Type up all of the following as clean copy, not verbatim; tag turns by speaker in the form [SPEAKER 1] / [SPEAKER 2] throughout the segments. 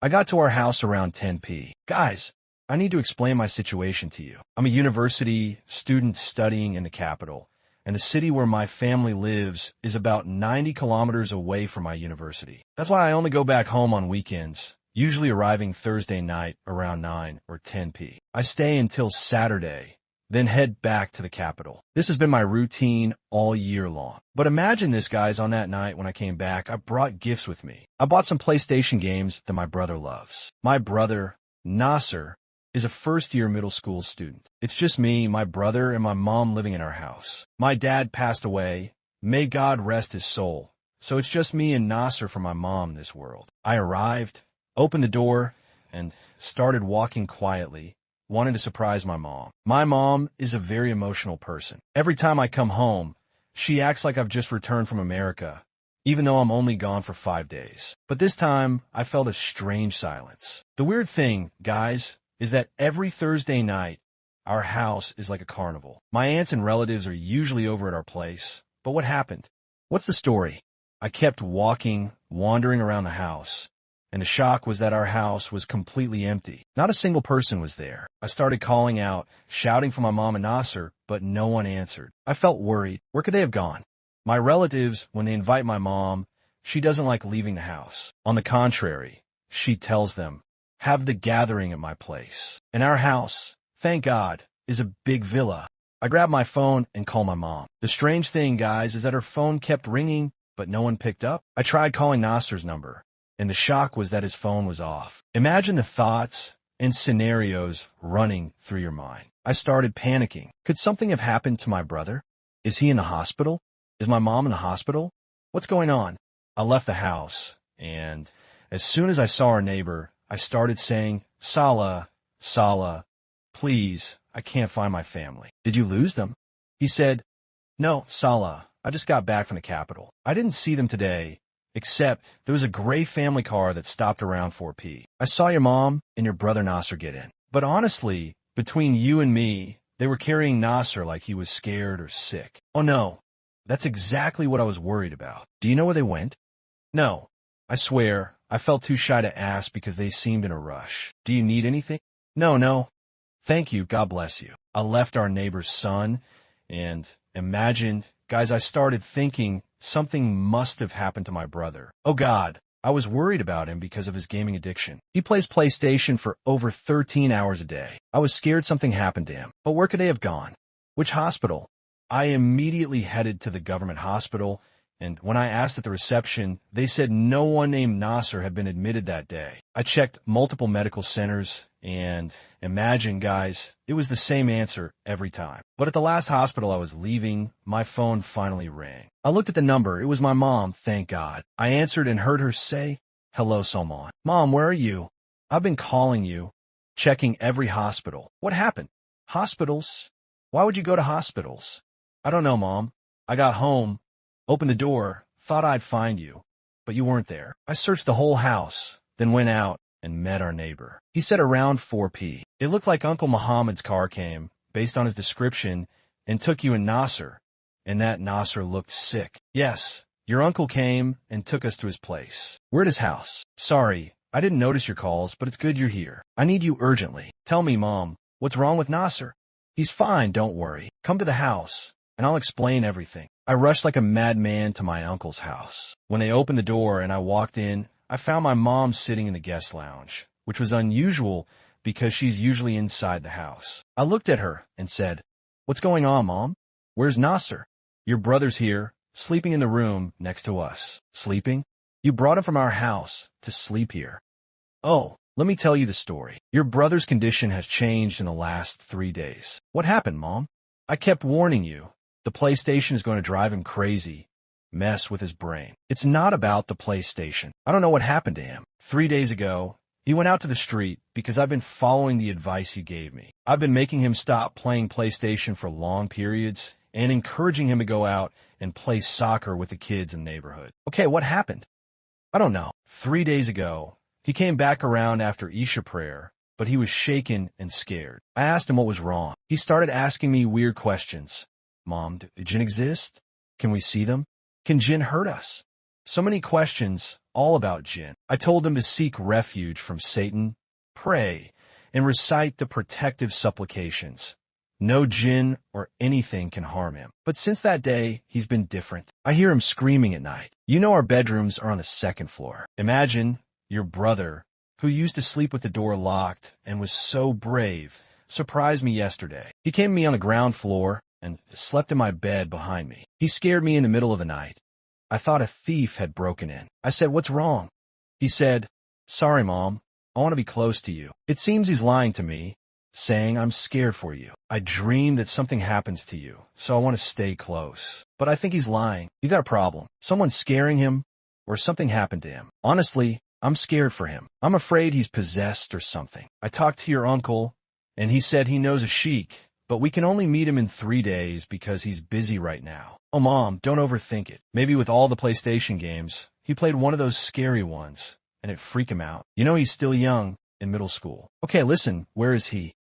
[SPEAKER 1] I got to our house around 10 p. Guys, I need to explain my situation to you. I'm a university student studying in the capital, and the city where my family lives is about 90 kilometers away from my university. That's why I only go back home on weekends, usually arriving Thursday night around 9 or 10 p. I stay until Saturday, then head back to the capital. This has been my routine all year long. But imagine this, guys, on that night when I came back, I brought gifts with me. I bought some PlayStation games that my brother loves. My brother, Nasser, is a first-year middle school student. It's just me, my brother, and my mom living in our house. My dad passed away. May God rest his soul. So it's just me and Nasser for my mom in this world. I arrived, opened the door, and started walking quietly, wanted to surprise my mom. My mom is a very emotional person. Every time I come home, she acts like I've just returned from America, even though I'm only gone for 5 days. But this time, I felt a strange silence. The weird thing, guys, is that every Thursday night, our house is like a carnival. My aunts and relatives are usually over at our place. But what happened? What's the story? I kept walking, wandering around the house, and the shock was that our house was completely empty. Not a single person was there. I started calling out, shouting for my mom and Nasser, but no one answered. I felt worried. Where could they have gone? My relatives, when they invite my mom, she doesn't like leaving the house. On the contrary, she tells them, have the gathering at my place. And our house, thank God, is a big villa. I grabbed my phone and called my mom. The strange thing, guys, is that her phone kept ringing, but no one picked up. I tried calling Nasser's number, and the shock was that his phone was off. Imagine the thoughts and scenarios running through your mind. I started panicking. Could something have happened to my brother? Is he in the hospital? Is my mom in the hospital? What's going on? I left the house, and as soon as I saw our neighbor, I started saying, Salah, Salah, please, I can't find my family. Did you lose them? He said, no, Salah, I just got back from the capital. I didn't see them today, except there was a gray family car that stopped around 4 p. I saw your mom and your brother Nasser get in. But honestly, between you and me, they were carrying Nasser like he was scared or sick. Oh no, that's exactly what I was worried about. Do you know where they went? No, I swear, I felt too shy to ask because they seemed in a rush. Do you need anything? No. Thank you, God bless you. I left our neighbor's son, and imagine, guys, I started thinking something must have happened to my brother. Oh God, I was worried about him because of his gaming addiction. He plays PlayStation for over 13 hours a day. I was scared something happened to him. But where could they have gone? Which hospital? I immediately headed to the government hospital, and when I asked at the reception, they said no one named Nasser had been admitted that day. I checked multiple medical centers, and imagine, guys, it was the same answer every time. But at the last hospital I was leaving, my phone finally rang. I looked at the number. It was my mom, thank God. I answered and heard her say, hello, Salman. Mom, where are you? I've been calling you, checking every hospital. What happened? Hospitals? Why would you go to hospitals? I don't know, Mom. I got home, opened the door, thought I'd find you, but you weren't there. I searched the whole house, then went out and met our neighbor. He said around 4 p. It looked like Uncle Muhammad's car came, based on his description, and took you and Nasser, and that Nasser looked sick. Yes, your uncle came and took us to his place. We're at his house. Sorry, I didn't notice your calls, but it's good you're here. I need you urgently. Tell me, Mom, what's wrong with Nasser? He's fine, don't worry. Come to the house, and I'll explain everything. I rushed like a madman to my uncle's house. When they opened the door and I walked in, I found my mom sitting in the guest lounge, which was unusual because she's usually inside the house. I looked at her and said, what's going on, Mom? Where's Nasser? Your brother's here, sleeping in the room next to us. Sleeping? You brought him from our house to sleep here. Oh, let me tell you the story. Your brother's condition has changed in the last 3 days. What happened, Mom? I kept warning you. The PlayStation is going to drive him crazy, mess with his brain. It's not about the PlayStation. I don't know what happened to him. 3 days ago, he went out to the street because I've been following the advice you gave me. I've been making him stop playing PlayStation for long periods and encouraging him to go out and play soccer with the kids in the neighborhood. Okay, what happened? I don't know. 3 days ago, he came back around after Isha prayer, but he was shaken and scared. I asked him what was wrong. He started asking me weird questions. Mom, do jinn exist? Can we see them? Can jinn hurt us? So many questions, all about jinn. I told him to seek refuge from Satan, pray, and recite the protective supplications. No jinn or anything can harm him. But since that day, he's been different. I hear him screaming at night. You know our bedrooms are on the second floor. Imagine your brother, who used to sleep with the door locked and was so brave, surprised me yesterday. He came to me on the ground floor and slept in my bed behind me. He scared me in the middle of the night. I thought a thief had broken in. I said, "What's wrong?" He said, "Sorry, Mom. I want to be close to you." It seems he's lying to me, saying I'm scared for you. I dream that something happens to you, so I want to stay close. But I think he's lying. He's got a problem. Someone's scaring him, or something happened to him. Honestly, I'm scared for him. I'm afraid he's possessed or something. I talked to your uncle, and he said he knows a sheik, but we can only meet him in 3 days because he's busy right now. Oh, Mom, don't overthink it. Maybe with all the PlayStation games, he played one of those scary ones, and it freaked him out. You know he's still young, in middle school. Okay, listen, where is he?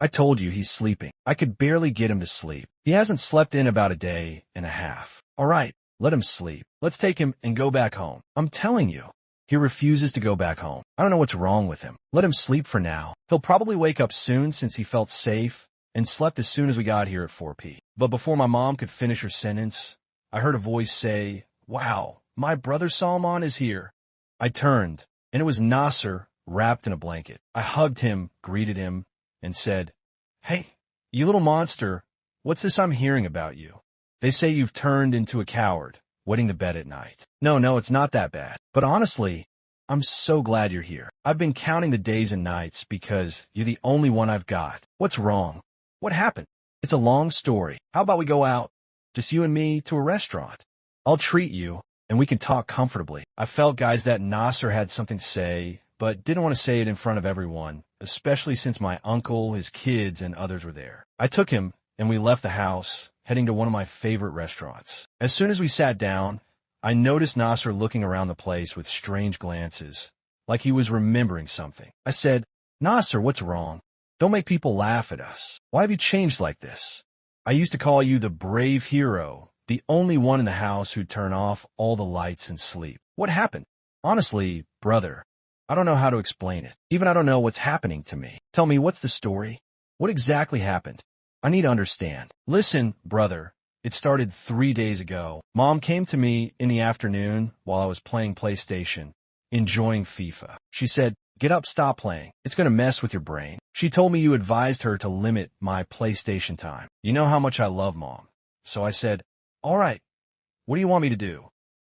[SPEAKER 1] I told you he's sleeping. I could barely get him to sleep. He hasn't slept in about a day and a half. All right, let him sleep. Let's take him and go back home. I'm telling you. He refuses to go back home. I don't know what's wrong with him. Let him sleep for now. He'll probably wake up soon since he felt safe and slept as soon as we got here at 4 p. But before my mom could finish her sentence, I heard a voice say, "Wow, my brother Salman is here." I turned, and it was Nasser wrapped in a blanket. I hugged him, greeted him, and said, "Hey, you little monster, what's this I'm hearing about you? They say you've turned into a coward, wetting the bed at night." No, it's not that bad. But honestly, I'm so glad you're here. I've been counting the days and nights because you're the only one I've got. What's wrong? What happened? It's a long story. How about we go out, just you and me, to a restaurant? I'll treat you, and we can talk comfortably. I felt, guys, that Nasser had something to say, but didn't want to say it in front of everyone, especially since my uncle, his kids, and others were there. I took him, and we left the house, heading to one of my favorite restaurants. As soon as we sat down, I noticed Nasser looking around the place with strange glances, like he was remembering something. I said, "Nasser, what's wrong? Don't make people laugh at us. Why have you changed like this? I used to call you the brave hero, the only one in the house who'd turn off all the lights and sleep. What happened? Honestly, brother, I don't know how to explain it. Even I don't know what's happening to me. Tell me, what's the story? What exactly happened? I need to understand." Listen, brother, it started 3 days ago. Mom came to me in the afternoon while I was playing PlayStation, enjoying FIFA. She said, "Get up, stop playing. It's going to mess with your brain." She told me you advised her to limit my PlayStation time. You know how much I love Mom. So I said, "All right, what do you want me to do?"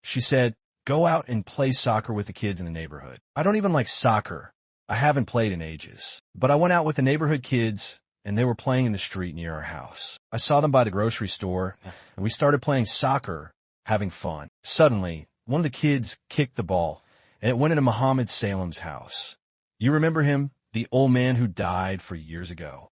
[SPEAKER 1] She said, "Go out and play soccer with the kids in the neighborhood." I don't even like soccer. I haven't played in ages. But I went out with the neighborhood kids, and they were playing in the street near our house. I saw them by the grocery store, and we started playing soccer, having fun. Suddenly, one of the kids kicked the ball, and it went into Muhammad Salem's house. You remember him? The old man who died 4 years ago.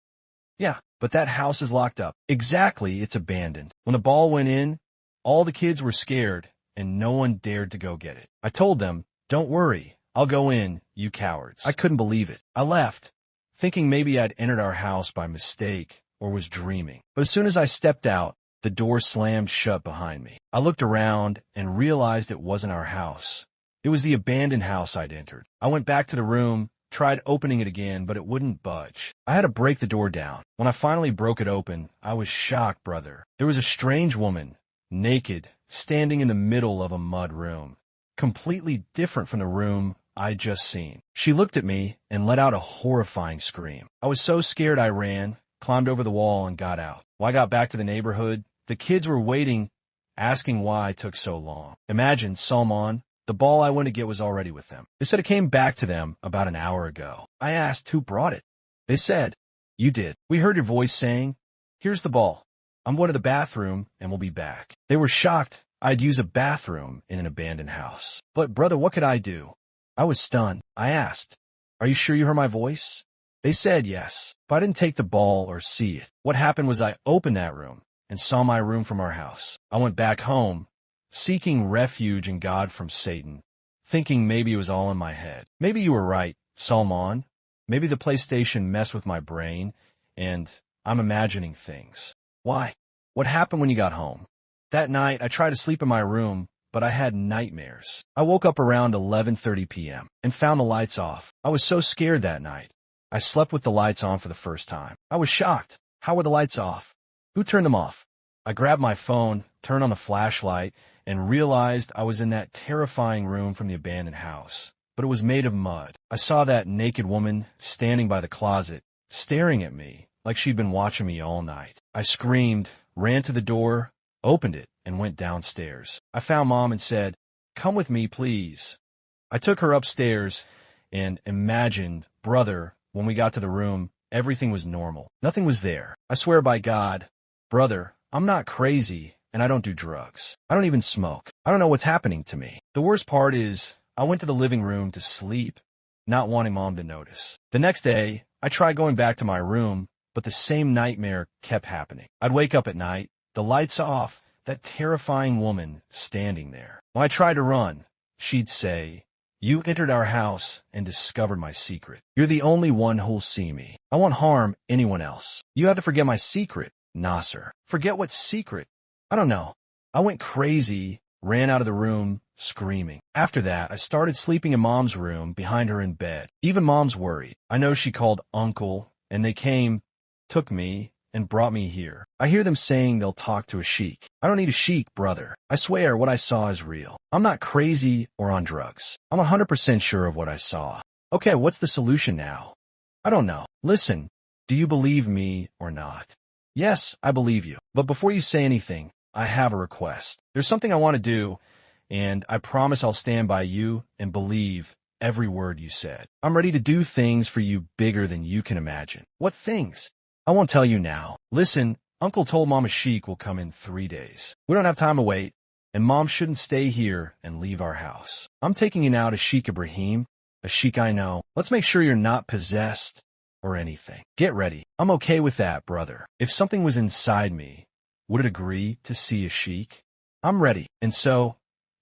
[SPEAKER 1] Yeah, but that house is locked up. Exactly, it's abandoned. When the ball went in, all the kids were scared, and no one dared to go get it. I told them, "Don't worry, I'll go in, you cowards." I couldn't believe it. I left, thinking maybe I'd entered our house by mistake or was dreaming. But as soon as I stepped out, the door slammed shut behind me. I looked around and realized it wasn't our house. It was the abandoned house I'd entered. I went back to the room, tried opening it again, but it wouldn't budge. I had to break the door down. When I finally broke it open, I was shocked, brother. There was a strange woman, naked, standing in the middle of a mud room, completely different from the room I'd just seen. She looked at me and let out a horrifying scream. I was so scared I ran, climbed over the wall, and got out. When I got back to the neighborhood, the kids were waiting, asking why I took so long. Imagine, Salman, the ball I went to get was already with them. They said it came back to them about an hour ago. I asked who brought it. They said, "You did. We heard your voice saying, 'Here's the ball. I'm going to the bathroom and we'll be back.'" They were shocked I'd use a bathroom in an abandoned house. But brother, what could I do? I was stunned. I asked, "Are you sure you heard my voice?" They said yes, but I didn't take the ball or see it. What happened was I opened that room and saw my room from our house. I went back home, seeking refuge in God from Satan, thinking maybe it was all in my head. Maybe you were right, Salman. Maybe the PlayStation messed with my brain, and I'm imagining things. Why? What happened when you got home? That night, I tried to sleep in my room, but I had nightmares. I woke up around 11:30 p.m. and found the lights off. I was so scared that night. I slept with the lights on for the first time. I was shocked. How were the lights off? Who turned them off? I grabbed my phone, turned on the flashlight, and realized I was in that terrifying room from the abandoned house. But it was made of mud. I saw that naked woman standing by the closet, staring at me like she'd been watching me all night. I screamed, ran to the door, opened it, and went downstairs. I found Mom and said, "Come with me, please." I took her upstairs and imagined, brother, when we got to the room, everything was normal. Nothing was there. I swear by God, brother, I'm not crazy, and I don't do drugs. I don't even smoke. I don't know what's happening to me. The worst part is, I went to the living room to sleep, not wanting Mom to notice. The next day, I tried going back to my room, but the same nightmare kept happening. I'd wake up at night, the lights off, that terrifying woman standing there. When I tried to run, she'd say, "You entered our house and discovered my secret. You're the only one who'll see me. I won't harm anyone else. You have to forget my secret, Nasser." Forget what secret? I don't know. I went crazy, ran out of the room, screaming. After that, I started sleeping in Mom's room behind her in bed. Even Mom's worried. I know she called Uncle, and they came, took me, and brought me here. I hear them saying they'll talk to a sheik. I don't need a sheik, brother. I swear what I saw is real. I'm not crazy or on drugs. I'm 100% sure of what I saw. Okay, what's the solution now? I don't know. Listen, do you believe me or not? Yes, I believe you. But before you say anything, I have a request. There's something I want to do, and I promise I'll stand by you and believe every word you said. I'm ready to do things for you bigger than you can imagine. What things? I won't tell you now. Listen, Uncle told Mom a sheik will come in 3 days. We don't have time to wait, and Mom shouldn't stay here and leave our house. I'm taking you now to Sheik Ibrahim, a sheik I know. Let's make sure you're not possessed or anything. Get ready. I'm okay with that, brother. If something was inside me, would it agree to see a sheik? I'm ready. And so,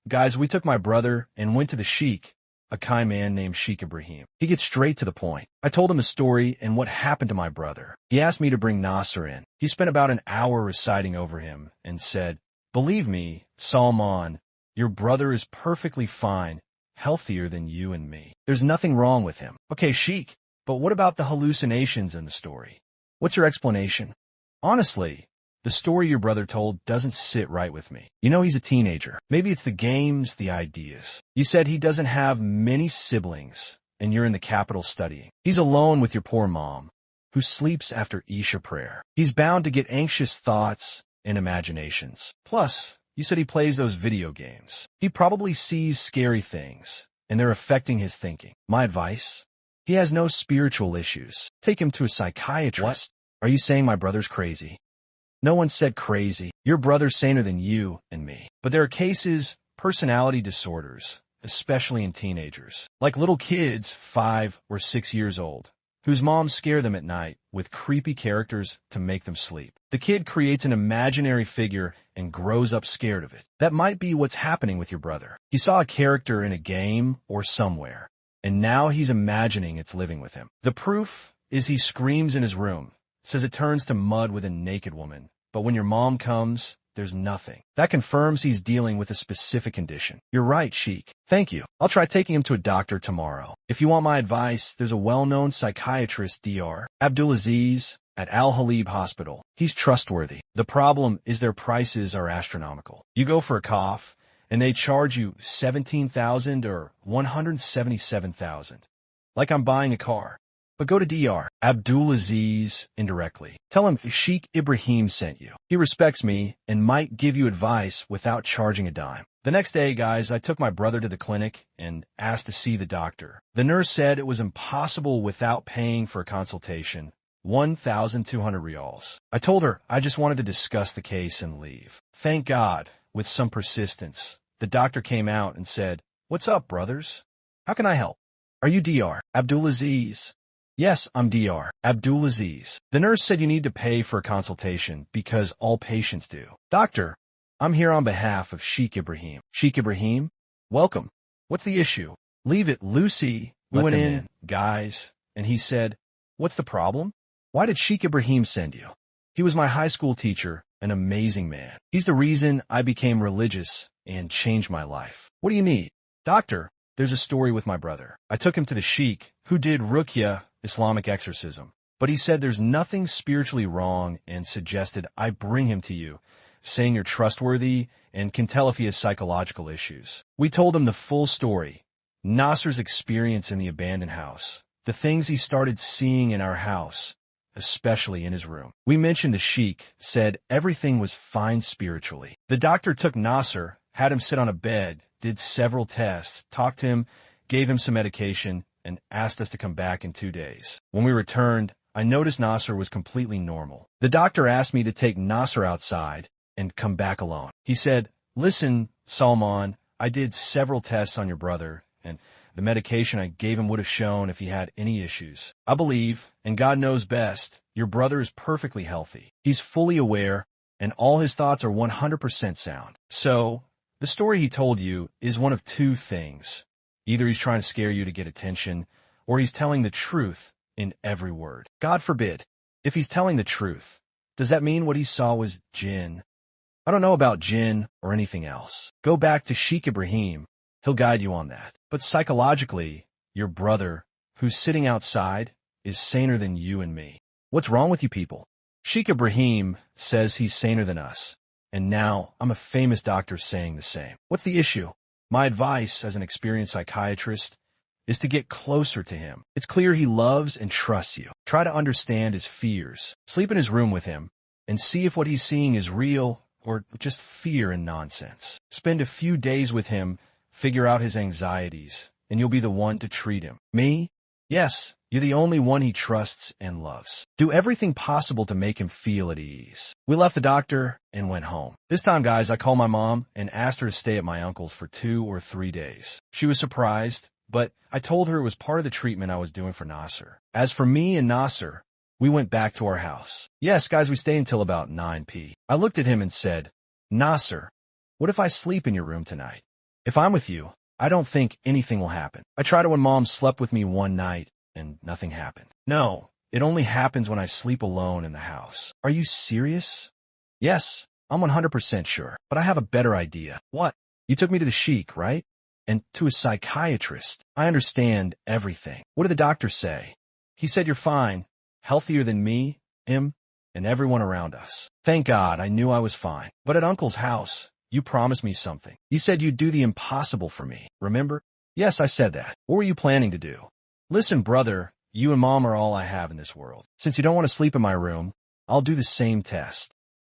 [SPEAKER 1] guys, we took my brother and went to the sheik, a kind man named Sheik Ibrahim. He gets straight to the point. I told him the story and what happened to my brother. He asked me to bring Nasser in. He spent about an hour reciting over him and said, "Believe me, Salman, your brother is perfectly fine, healthier than you and me. There's nothing wrong with him." Okay, Sheik, but what about the hallucinations in the story? What's your explanation? Honestly, the story your brother told doesn't sit right with me. You know he's a teenager. Maybe it's the games, the ideas. You said he doesn't have many siblings, and you're in the capital studying. He's alone with your poor mom, who sleeps after Isha prayer. He's bound to get anxious thoughts and imaginations. Plus, you said he plays those video games. He probably sees scary things, and they're affecting his thinking. My advice? He has no spiritual issues. Take him to a psychiatrist. What? Are you saying my brother's crazy? No one said crazy. Your brother's saner than you and me. But there are cases, personality disorders, especially in teenagers, like little kids 5 or 6 years old, whose moms scare them at night with creepy characters to make them sleep. The kid creates an imaginary figure and grows up scared of it. That might be what's happening with your brother. He saw a character in a game or somewhere, and now he's imagining it's living with him. The proof is he screams in his room, says it turns to mud with a naked woman, but when your mom comes, there's nothing. That confirms he's dealing with a specific condition. You're right, Sheik. Thank you. I'll try taking him to a doctor tomorrow. If you want my advice, there's a well-known psychiatrist, Dr. Abdulaziz, at Al-Halib Hospital. He's trustworthy. The problem is their prices are astronomical. You go for a cough, and they charge you $17,000 or $177,000. Like I'm buying a car. But go to Dr. Abdulaziz indirectly. Tell him Sheik Ibrahim sent you. He respects me and might give you advice without charging a dime. The next day, guys, I took my brother to the clinic and asked to see the doctor. The nurse said it was impossible without paying for a consultation, 1,200 riyals. I told her I just wanted to discuss the case and leave. Thank God, with some persistence, the doctor came out and said, "What's up, brothers? How can I help? Are you Dr. Abdulaziz?" Yes, I'm Dr. Abdulaziz. The nurse said you need to pay for a consultation because all patients do. Doctor, I'm here on behalf of Sheik Ibrahim. Sheik Ibrahim? Welcome. What's the issue? Leave it, Lucy. We went in, guys, and he said, "What's the problem? Why did Sheik Ibrahim send you?" He was my high school teacher, an amazing man. He's the reason I became religious and changed my life. What do you need? Doctor, there's a story with my brother. I took him to the sheikh, who did ruqya, Islamic exorcism. But he said there's nothing spiritually wrong and suggested I bring him to you, saying you're trustworthy and can tell if he has psychological issues. We told him the full story, Nasser's experience in the abandoned house, the things he started seeing in our house, especially in his room. We mentioned the sheikh said everything was fine spiritually. The doctor took Nasser, had him sit on a bed, did several tests, talked to him, gave him some medication, and asked us to come back in 2 days. When we returned, I noticed Nasser was completely normal. The doctor asked me to take Nasser outside and come back alone. He said, "Listen, Salman, I did several tests on your brother, and the medication I gave him would have shown if he had any issues. I believe, and God knows best, your brother is perfectly healthy. He's fully aware, and all his thoughts are 100% sound. So, the story he told you is one of two things. Either he's trying to scare you to get attention, or he's telling the truth in every word. God forbid. If he's telling the truth, does that mean what he saw was jinn? I don't know about jinn or anything else. Go back to Sheikh Ibrahim. He'll guide you on that. But psychologically, your brother, who's sitting outside, is saner than you and me. What's wrong with you people? Sheikh Ibrahim says he's saner than us. And now I'm a famous doctor saying the same. What's the issue? My advice as an experienced psychiatrist is to get closer to him. It's clear he loves and trusts you. Try to understand his fears. Sleep in his room with him and see if what he's seeing is real or just fear and nonsense. Spend a few days with him, figure out his anxieties, and you'll be the one to treat him. Me? Yes, you're the only one he trusts and loves. Do everything possible to make him feel at ease. We left the doctor and went home. This time, guys, I called my mom and asked her to stay at my uncle's for 2 or 3 days. She was surprised, but I told her it was part of the treatment I was doing for Nasser. As for me and Nasser, we went back to our house. Yes, guys, we stayed until about 9 p. I looked at him and said, "Nasser, what if I sleep in your room tonight? If I'm with you, I don't think anything will happen. I tried it when Mom slept with me one night, and nothing happened. No, it only happens when I sleep alone in the house." Are you serious? Yes, I'm 100% sure, but I have a better idea. What? You took me to the sheikh, right? And to a psychiatrist. I understand everything. What did the doctor say? He said you're fine, healthier than me, him, and everyone around us. Thank God I knew I was fine. But at Uncle's house, you promised me something. You said you'd do the impossible for me, remember? Yes, I said that. What were you planning to do? Listen, brother, you and Mom are all I have in this world. Since you don't want to sleep in my room, I'll do the same test.